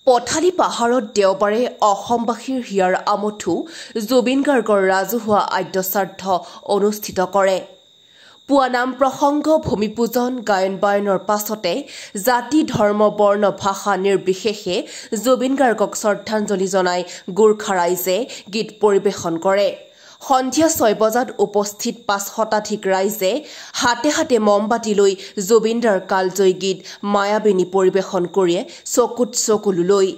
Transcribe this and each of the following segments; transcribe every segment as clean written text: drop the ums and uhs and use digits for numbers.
পথালি পাহাৰত দেওবাৰে অসমবাসীৰ হিয়াৰ আমঠু জুবিন গাৰ্গৰ ৰাজহুৱা আদ্যশ্ৰাদ্ধ অনুষ্ঠিত কৰে। পুৱা নাম প্ৰসংগ ভূমিপূজন গায়ন বায়নৰ পাছতে জাতি ধৰ্ম বৰ্ণ ভাষা নিৰ্বিশেষে জুবিন গাৰ্গক শ্ৰদ্ধাঞ্জলি জনাই গোৰ্খা ৰাইজে গীত পৰিৱেশন কৰে। সন্ধিয়া 6 বজাত উপস্থিত 5 শতাধিক ৰাইজে হাতে হাতে মমবাতি লৈ জুবিনদাৰ কালজয়ী গীত মায়াবিনী পৰিৱেশন কৰিয়ে চকুত চকুলো লৈ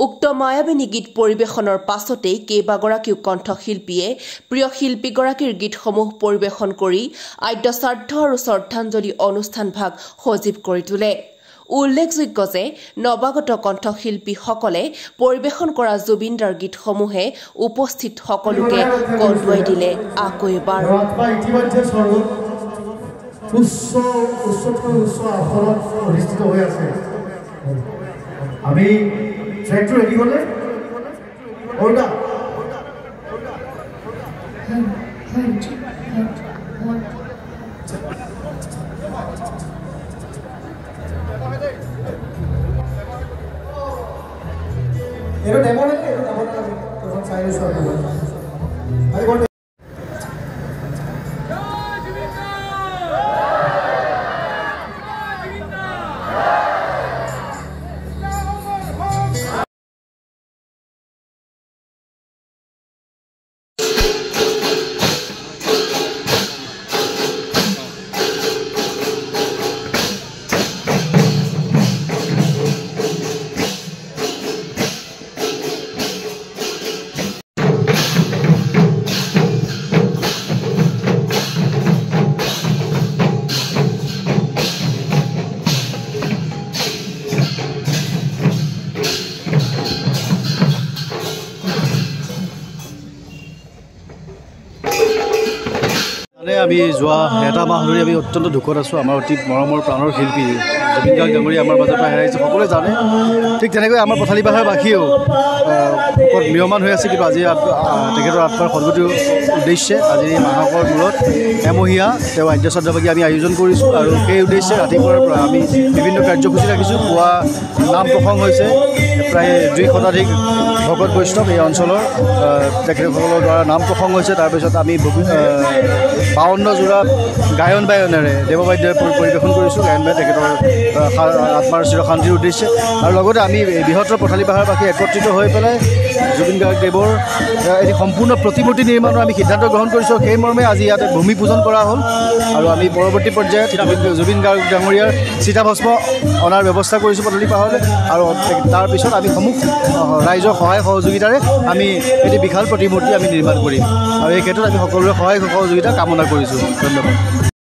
উক্ত মায়াবিনী গীত পৰিৱেশনৰ পাছতেই কেইবাগৰাকীও কণ্ঠশিল্পীয়ে প্ৰিয় শিল্পীগৰাকীৰ গীতসমূহ পৰিৱেশন কৰি আদ্যশ্ৰাদ্ধ আৰু শ্ৰদ্ধাঞ্জলি অনুষ্ঠানভাগ সজীৱ কৰি তোলে। উল্লেখযোগ্য যে নৱাগত কণ্ঠশিল্পীসকলে পৰিৱেশন কৰা জুবিনদাৰ গীতসমূহে উপস্থিত সকলোকে কন্দুৱাই দিলে। আকৌ এবাৰ Pero démosle, vamos a ir eso. আমি যোৱা এটা মাহ ধৰি আমি অত্যন্ত দুখত আছোঁ। আমাৰ অতি মৰমৰ প্ৰাণৰ শিল্পী জুবিন গাৰ্গ ডাঙৰীয়া আমাৰ মাজৰ পৰা হেৰাইছে, সকলোৱে জানে। ঠিক তেনেকৈ আমাৰ পথালি পাহাৰবাসীয়েও নিয়মান হৈ আছে, কিন্তু আজি তেখেতৰ আত্মাৰ সদ্গতিৰ উদ্দেশ্যে আজি এই মাহকৰ মূৰত এমহীয়া তেওঁ আদ্যশ্ৰাদ্ধভাগী আমি আয়োজন কৰিছোঁ। আৰু সেই উদ্দেশ্যে ৰাতিপুৱাৰ পৰা আমি বিভিন্ন কাৰ্যসূচী ৰাখিছোঁ। পুৱা নাম প্ৰসংগ হৈছে, প্ৰায় 2 শতাধিক ভকত বৈষ্ণৱ এই অঞ্চলৰ তেখেতসকলৰ দ্বাৰা নাম প্ৰসংগ হৈছে। তাৰপিছত আমি 52 যোৰা গায়ন বায়নেৰে দেৱবাদ্যই পৰিৱেশন কৰিছোঁ। গায়ন বায়ন তেখেতৰ আত্মাৰ চিৰশান্তিৰ উদ্দেশ্যে। আৰু লগতে আমি বৃহত্তৰ পথালি পাহাৰবাসী একত্ৰিত হৈ পেলাই জুবিন গাৰ্গদেৱৰ এটি সম্পূৰ্ণ প্ৰতিমূৰ্তি নিৰ্মাণৰ আমি সিদ্ধান্ত গ্ৰহণ কৰিছোঁ। সেই মৰ্মে আজি ইয়াতে ভূমি পূজন কৰা হ'ল আৰু আমি পৰৱৰ্তী পৰ্যায়ত জুবিন গাৰ্গ ডাঙৰীয়াৰ চিতাভস্ম অনাৰ ব্যৱস্থা কৰিছোঁ পথালি পাহাৰলৈ। আৰু তাৰপিছত আমি সমূহ ৰাইজৰ সহায় সহযোগিতাৰে আমি এটি বিশাল প্ৰতিমূৰ্তি আমি নিৰ্মাণ কৰিম। আৰু এই ক্ষেত্ৰত আমি সকলোৰে সহায় সহযোগিতা কামনা কৰিছোঁ। ধন্যবাদ।